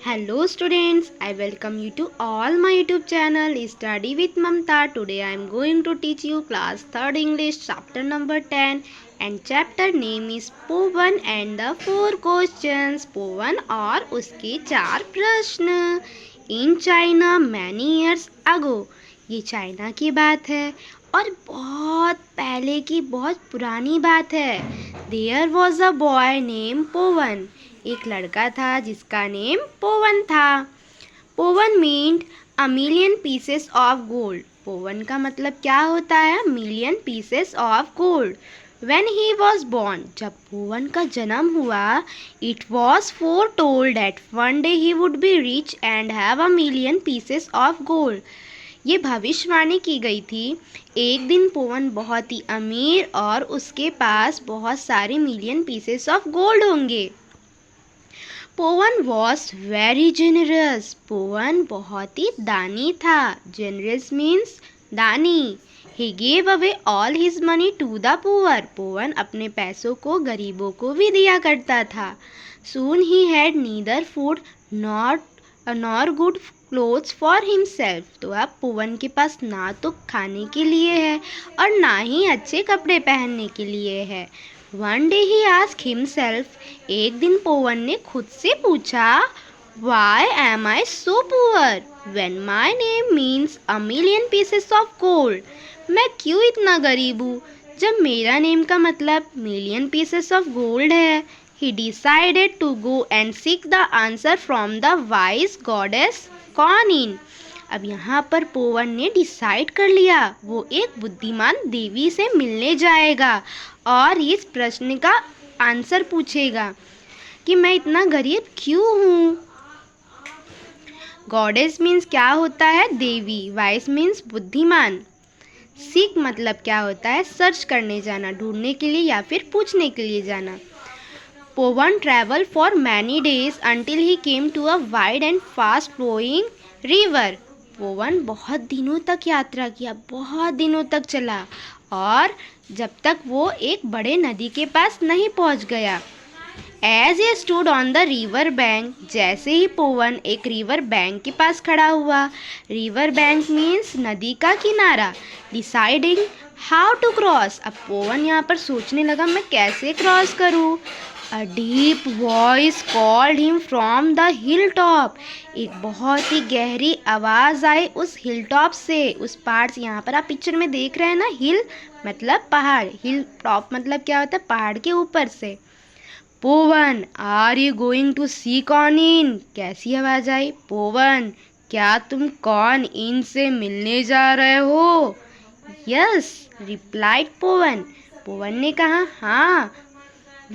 Hello students, I welcome you to all my YouTube channel Study with Mamta. Today I am going to teach you class 3rd English chapter number 10 and chapter name is Povan and the 4 questions. Povan और उसके 4 प्रश्न. In China many years ago. ये China की बात है और बहुत पहले की बहुत पुरानी बात है. There was a boy named Povan. एक लड़का था जिसका नेम पोवन था. पोवन meant a million pieces of gold. पोवन का मतलब क्या होता है? Million pieces of gold. When he was born, जब पोवन का जन्म हुआ, it was foretold that one day he would be rich and have a million pieces of gold. ये भविष्यवाणी की गई थी, एक दिन पोवन बहुत ही अमीर और उसके पास बहुत सारे मिलियन पीसेस ऑफ गोल्ड होंगे. पोवन वॉज वेरी जेनरस. पोवन बहुत ही दानी था. जेनरस मीन्स दानी. He gave away all his money to the poor. पोवन अपने पैसों को गरीबों को भी दिया करता था. Soon he had neither food nor good clothes for himself. तो अब पोवन के पास ना तो खाने के लिए है और ना ही अच्छे कपड़े पहनने के लिए है. One day he asked himself. एक दिन पोवन ने खुद से पूछा, why am I so poor when my name means a million pieces of gold. मैं क्यों इतना गरीब हूँ जब मेरा नेम का मतलब मिलियन पीसेस ऑफ गोल्ड है. He decided to go and seek the answer from the wise goddess Kuan Yin. अब यहाँ पर पोवन ने डिसाइड कर लिया वो एक बुद्धिमान देवी से मिलने जाएगा और इस प्रश्न का आंसर पूछेगा कि मैं इतना गरीब क्यों हूँ. गॉडेस मीन्स क्या होता है? देवी. वाइस मीन्स बुद्धिमान. सीक मतलब क्या होता है? सर्च करने जाना, ढूंढने के लिए या फिर पूछने के लिए जाना. पोवन travel for many days until he came to a wide and fast flowing river. पोवन बहुत दिनों तक यात्रा किया, बहुत दिनों तक चला और जब तक वो एक बड़े नदी के पास नहीं पहुंच गया. As he stood on the river bank. जैसे ही पोवन एक रिवर बैंक के पास खड़ा हुआ. रिवर बैंक मीन्स नदी का किनारा. Deciding how to cross. अब पोवन यहाँ पर सोचने लगा मैं कैसे क्रॉस करूँ. A deep voice called him from the hill top. एक बहुत ही गहरी आवाज़ आई उस हिल टॉप से, उस पहाड़ से. यहाँ पर आप पिक्चर में देख रहे हैं ना, हिल मतलब पहाड़, हिल टॉप मतलब क्या होता है? पहाड़ के ऊपर से. पोवन आर यू गोइंग टू सी कॉनिन. कैसी आवाज़ आई? पोवन क्या तुम कॉन इन से मिलने जा रहे हो? यस रिप्लाइड पोवन. पोवन ने कहा हाँ.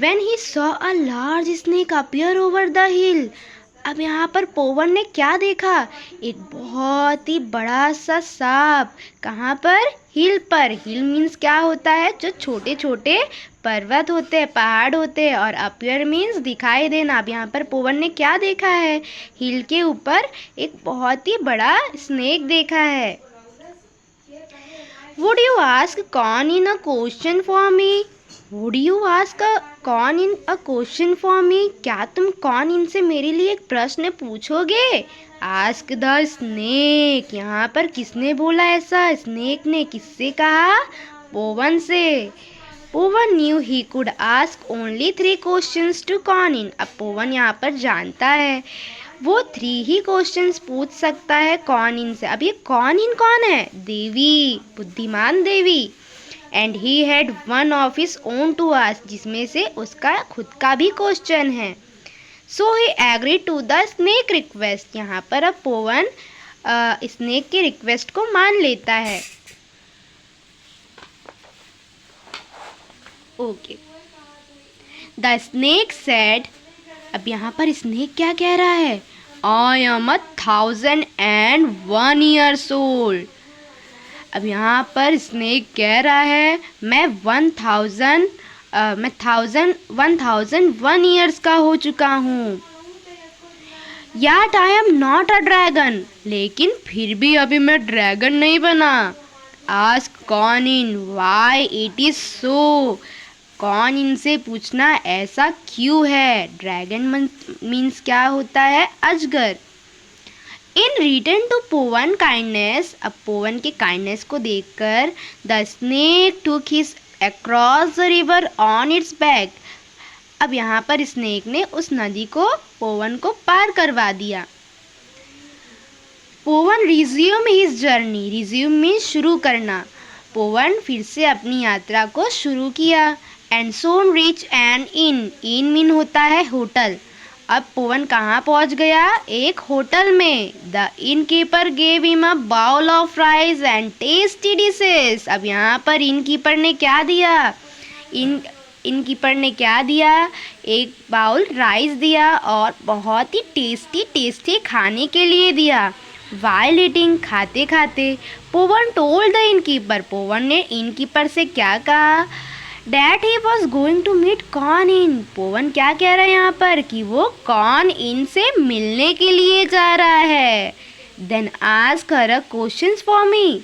When he saw a large snake appear over the hill. अब यहाँ पर पोवन ने क्या देखा? एक बहुत ही बड़ा सा सांप. कहाँ पर? हिल पर. हिल मीन्स क्या होता है? जो छोटे छोटे पर्वत होते हैं, पहाड़ होते हैं. और अपीयर मीन्स दिखाई देना. अब यहाँ पर पोवन ने क्या देखा है? हिल के ऊपर एक बहुत ही बड़ा स्नेक देखा है. Would you ask Con in a question for me? Would you ask a Con in a question for me? क्या तुम कौन इनसे मेरे लिए एक प्रश्न पूछोगे? Ask the snake. यहाँ पर किसने बोला ऐसा? स्नेक ने. किससे कहा? पोवन से. पोवन knew he could ask only 3 questions to Conin. अब पोवन यहाँ पर जानता है वो 3 ही क्वेश्चंस पूछ सकता है कॉनिन से. अब ये कॉनिन कौन है? देवी, बुद्धिमान देवी. And he had one of his own to ask. जिसमें से उसका खुद का भी क्वेश्चन है. So he agree to the snake request. यहाँ पर अब पोवन स्नेक के रिक्वेस्ट को मान लेता है. ओके. The snake said. अब यहाँ पर स्नेक क्या कह रहा है? I am 1001 years old. अब यहाँ पर स्नेक कह रहा है मैं 1001 years का हो चुका हूँ. That I am not a dragon. लेकिन फिर भी अभी मैं ड्रैगन नहीं बना. Ask Kuan Yin why it is so. कौन इनसे पूछना ऐसा क्यों है। ड्रैगन मीन्स क्या होता है, अजगर। इन रिटर्न टू पोवन काइंडनेस, अब पोवन के काइंडनेस को देखकर द स्नेक टूक his across the river on it's back, अब यहाँ पर स्नेक ने उस नदी को पोवन को पार करवा दिया। पोवन resume his journey, resume means शुरू करना। पोवन फिर से अपनी यात्रा को शुरू किया। And soon reach an inn, inn mean होता है होटल। अब पोवन कहाँ पहुँच गया, एक होटल में। The inn keeper gave him a bowl of rice and tasty dishes, अब यहाँ पर इन कीपर ने क्या दिया, इन कीपर ने क्या दिया, एक बाउल राइस दिया और बहुत ही टेस्टी खाने के लिए दिया। वाइल ईटिंग, खाते खाते, पोवन टोल्ड द इनकीपर, पोवन ने इनकीपर से क्या कहा, that he was going to meet Kuan Yin, Powan क्या कह रहा है यहाँ पर कि वो कॉर्न इन से मिलने के लिए जा रहा है। Then ask her a questions for me,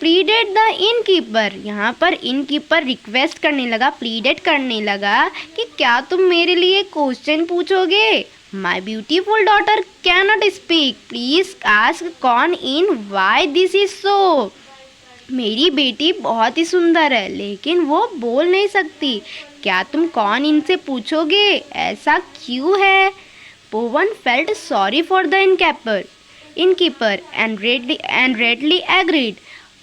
pleaded the innkeeper, यहाँ पर इनकीपर रिक्वेस्ट करने लगा, प्लीडेड करने लगा कि क्या तुम मेरे लिए क्वेश्चन पूछोगे। My beautiful daughter can not speak, please ask corn in why this is so, मेरी बेटी बहुत ही सुंदर है लेकिन वो बोल नहीं सकती, क्या तुम कॉर्न इनसे पूछोगे ऐसा क्यों है। Powan felt sorry for the innkeeper and readily agreed,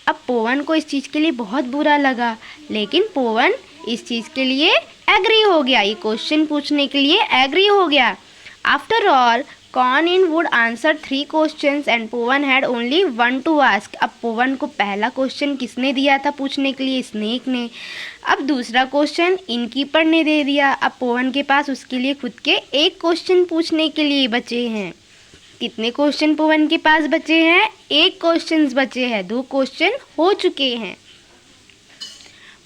अब पोवन को इस चीज़ के लिए बहुत बुरा लगा लेकिन पोवन इस चीज़ के लिए एग्री हो गया, ये क्वेश्चन पूछने के लिए एग्री हो गया। After all corn in would answer 3 questions and पोवन हैड ओनली 1 टू आस्क, अब पोवन को पहला क्वेश्चन किसने दिया था पूछने के लिए, स्नेक ने। अब दूसरा क्वेश्चन इनकीपर ने दे दिया, अब पोवन के पास उसके लिए खुद के एक क्वेश्चन पूछने के लिए बचे हैं। कितने क्वेश्चन पोवन के पास बचे हैं, 1 क्वेश्चन बचे हैं, 2 क्वेश्चन हो चुके हैं।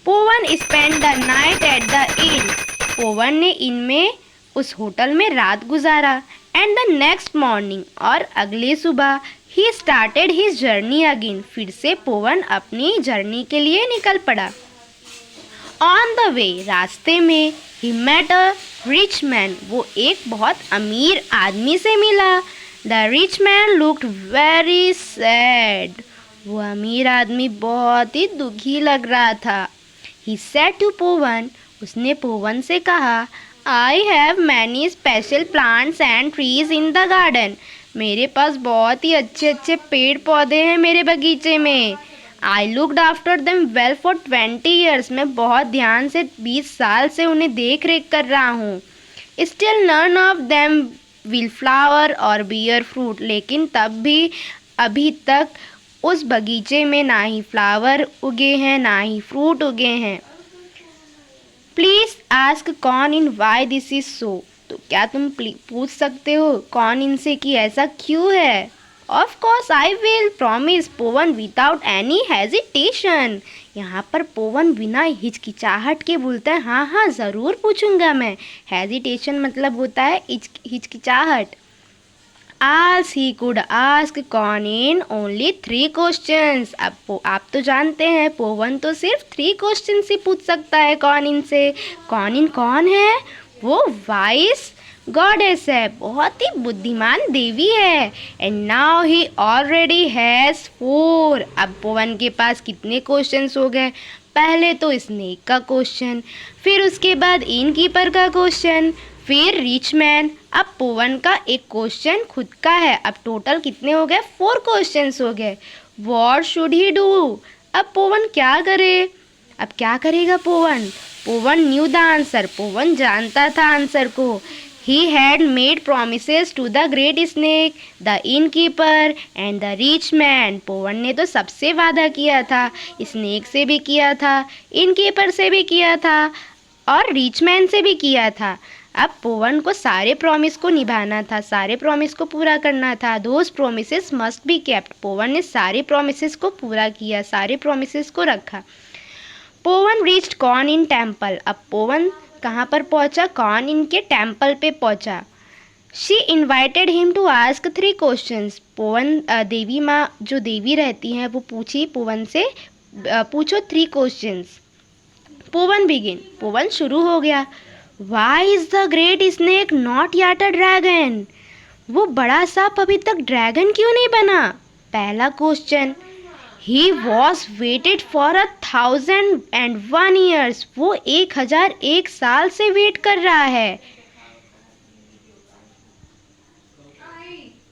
पोवन spend the night at the in, पोवन ने इनमें उस होटल में रात गुजारा। एंड द नेक्स्ट मॉर्निंग, और अगले सुबह, he started his journey again, फिर से पोवन अपनी जर्नी के लिए निकल पड़ा। ऑन द वे, रास्ते में, he met a rich man, वो एक बहुत अमीर आदमी से मिला। The rich man looked very sad, वो अमीर आदमी बहुत ही दुखी लग रहा था। ही सेड टू पोवन, उसने पोवन से कहा, I have many special plants and trees in the garden, मेरे पास बहुत ही अच्छे पेड़ पौधे हैं मेरे बगीचे में। I looked after them well for 20 years, मैं बहुत ध्यान से 20 साल से उन्हें देख रेख कर रहा हूँ। Still none of them will flower or bear fruit, लेकिन तब भी अभी तक उस बगीचे में ना ही फ्लावर उगे हैं ना ही फ्रूट उगे हैं। Please ask corn in why this is so, तो क्या तुम पूछ सकते हो कॉर्न इनसे कि ऐसा क्यों है। Of course I will, promise पोवन विदाउट एनी हेजिटेशन, यहाँ पर पोवन बिना हिचकिचाहट के बोलता है हाँ हाँ ज़रूर पूछूंगा मैं। हेजिटेशन मतलब होता है हिचकिचाहट। As he could ask corn in only 3 questions, अब आप तो जानते हैं पोवन तो सिर्फ 3 क्वेश्चंस ही पूछ सकता है कॉर्न इन से। कॉर्न इन कौन है, वो वाइस गॉडेस है, बहुत ही बुद्धिमान देवी है। And now he already has 4, अब पोवन के पास कितने क्वेश्चंस हो गए, पहले तो स्नेक का क्वेश्चन, फिर उसके बाद इनकीपर का क्वेश्चन, फिर रिच मैन, अब पोवन का एक क्वेश्चन खुद का है। अब टोटल कितने हो गए, 4 क्वेश्चंस हो गए। व्हाट शुड ही डू, अब पोवन क्या करे, अब क्या करेगा पोवन। पोवन न्यू द आंसर, पोवन जानता था आंसर को। He had made promises to the great snake, the innkeeper and the rich man, Powan ने तो सबसे वादा किया था, स्नेक से भी किया था, इनकीपर से भी किया था और रिच मैन से भी किया था। अब पोवन को सारे प्रॉमिस को निभाना था, सारे प्रॉमिस को पूरा करना था। Those promises must be kept, पोवन ने सारे प्रॉमिसेस को पूरा किया, सारे प्रॉमिसेस को रखा। पोवन रीच्ड कॉर्न इन टेम्पल, अब पोवन कहाँ पर पहुँचा, कॉर्न इन के टेम्पल पे पहुँचा। She invited him to ask 3 questions, पोवन देवी माँ जो देवी रहती हैं वो पूछी पोवन से पूछो 3 क्वेश्चंस। पोवन बिगिन, पोवन शुरू हो गया। Why is the great snake not yet a dragon? वो बड़ा सांप अभी तक ड्रैगन क्यों नहीं बना? पहला question. He was waited for 1001 years, वो 1001 साल से वेट कर रहा है।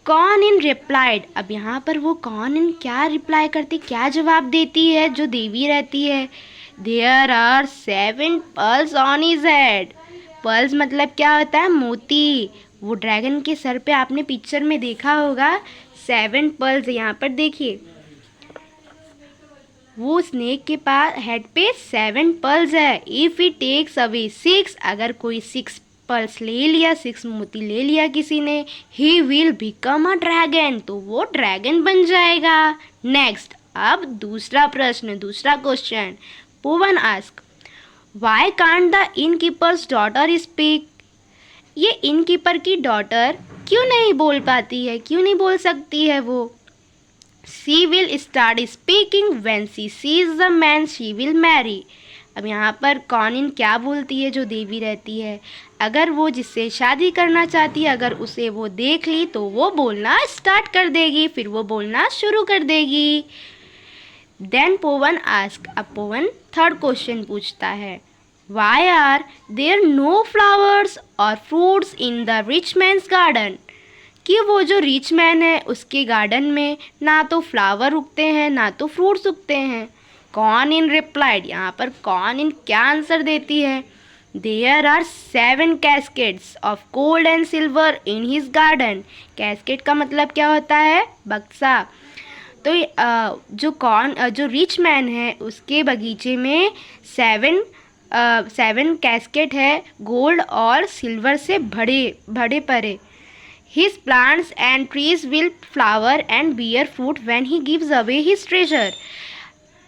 कौन इन रिप्लाइड, अब यहाँ पर वो कौन इन क्या रिप्लाई करती, क्या जवाब देती है जो देवी रहती है? There are 7 pearls on his head. Pearls मतलब क्या होता है? मोती। वो ड्रैगन के सर पे आपने पिक्चर में देखा होगा 7 pearls। यहाँ पर देखिए, वो स्नेक के पास हेड पे 7 pearls है। इफ ही टेक्स अवे 6, अगर कोई 6 pearls ले लिया, 6 मोती ले लिया किसी ने, he will become a dragon, तो वो ड्रैगन बन जाएगा। नेक्स्ट, अब दूसरा प्रश्न, दूसरा question. Powan ask, why can't the innkeeper's daughter speak? ये इनकीपर की डॉटर क्यों नहीं बोल पाती है, क्यों नहीं बोल सकती है वो? She will start speaking when she sees the man she will marry। अब यहाँ पर कौन इन क्या बोलती है जो देवी रहती है? अगर वो जिससे शादी करना चाहती है, अगर उसे वो देख ली तो वो बोलना स्टार्ट कर देगी, फिर वो बोलना शुरू कर देगी। देन पोवन आस्क, अब पोवन थर्ड क्वेश्चन पूछता है। Why are there no flowers or fruits in the rich man's garden? कि वो जो रिच मैन है उसके गार्डन में ना तो फ्लावर उगते हैं ना तो फ्रूट्स उगते हैं। कौन इन रिप्लाइड, यहाँ पर कौन इन क्या आंसर देती है? There are 7 cascades of gold and silver in his garden. Cascade का मतलब क्या होता है? बक्सा। तो जो रिच मैन है उसके बगीचे में 7 कैस्केड है, गोल्ड और सिल्वर से भरे पड़े। His plants and trees will flower and bear fruit when he gives away his treasure।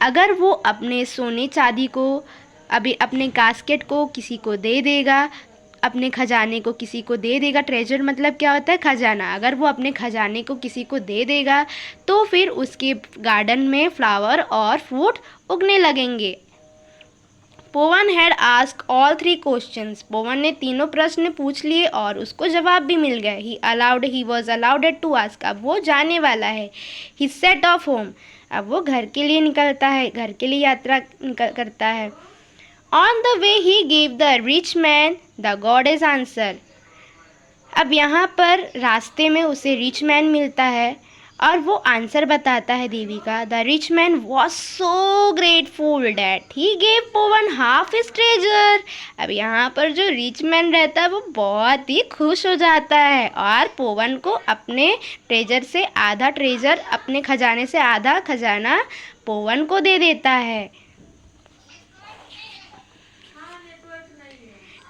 अगर वो अपने सोने चांदी को, अभी अपने कास्केट को किसी को दे देगा, अपने खजाने को किसी को दे देगा, ट्रेजर मतलब क्या होता है? खजाना। अगर वो अपने खजाने को किसी को दे देगा तो फिर उसके गार्डन में फ्लावर और फ्रूट उगने लगेंगे। पोवन हैड आस्क ऑल 3 क्वेश्चंस। पोवन ने तीनों प्रश्न पूछ लिए और उसको जवाब भी मिल गए। He was allowed to ask, अब वो जाने वाला है। ही सेट ऑफ होम, अब वो घर के लिए निकलता है, घर के लिए यात्रा करता है। On the way he give the rich man the goddess answer. अब यहाँ पर रास्ते में उसे रिच मैन मिलता है और वो आंसर बताता है देवी का। The rich man was so grateful that he gave पोवन हाफ हिज ट्रेजर। अब यहाँ पर जो रिच मैन रहता है वो बहुत ही खुश हो जाता है और पोवन को अपने ट्रेजर से आधा ट्रेजर, अपने खजाने से आधा खजाना पोवन को दे देता है।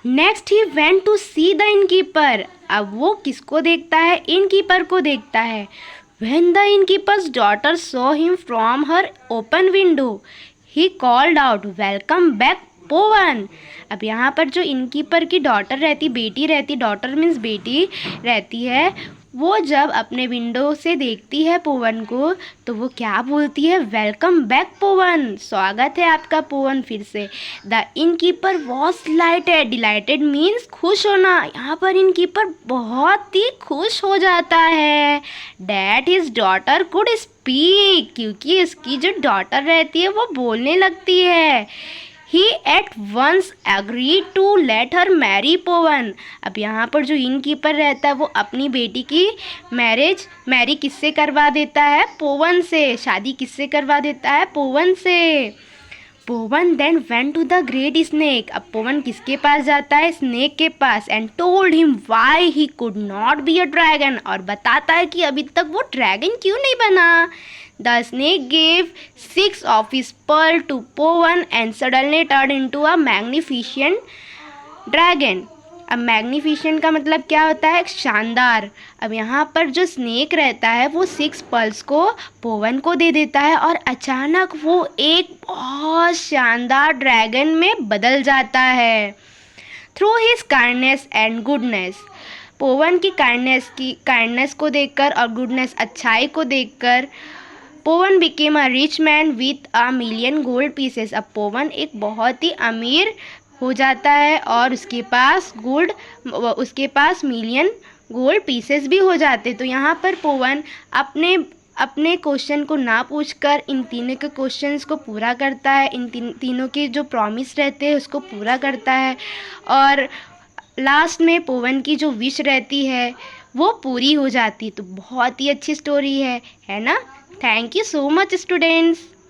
Next he went to see the innkeeper. अब वो किसको देखता है? इनकीपर को देखता है। When the innkeeper's daughter saw him from her open window, he called out, "Welcome back, पोवन।" अब यहाँ पर जो इनकीपर की डॉटर रहती, बेटी रहती, डॉटर मीन्स बेटी रहती है, वो जब अपने विंडो से देखती है पोवन को तो वो क्या बोलती है? वेलकम बैक पोवन, स्वागत है आपका पोवन फिर से। The innkeeper was delighted, delighted means खुश होना। यहाँ पर इनकीपर बहुत ही खुश हो जाता है that his daughter could speak, क्योंकि इसकी जो डॉटर रहती है वो बोलने लगती है। He at once agreed to let her marry पोवन। अब यहाँ पर जो इनकीपर रहता है वो अपनी बेटी की मैरी किससे करवा देता है? पोवन से। शादी किससे करवा देता है? पोवन से। Powan then went to the great snake. अब पोवन किसके पास जाता है? स्नेक के पास। And told him why he could not be a dragon, और बताता है कि अभी तक वो ड्रैगन क्यों नहीं बना। The snake gave 6 of his pearl to पोवन and suddenly turned into a magnificent dragon। अब मैग्निफिशेंट का मतलब क्या होता है? शानदार। अब यहाँ पर जो स्नेक रहता है वो 6 पर्ल्स को पोवन को दे देता है और अचानक वो एक बहुत शानदार ड्रैगन में बदल जाता है। Through his kindness and goodness, पोवन की काइंडनेस को देखकर और गुडनेस अच्छाई को देखकर पोवन became a rich man with a million gold pieces. अब पोवन एक बहुत ही अमीर हो जाता है और उसके पास मिलियन गोल्ड पीसेस भी हो जाते। तो यहाँ पर पोवन अपने अपने क्वेश्चन को ना पूछकर इन तीनों के क्वेश्चंस को पूरा करता है, इन तीनों के जो प्रॉमिस रहते हैं उसको पूरा करता है और लास्ट में पोवन की जो विश रहती है वो पूरी हो जाती। तो बहुत ही अच्छी स्टोरी है ना। Thank you so much students.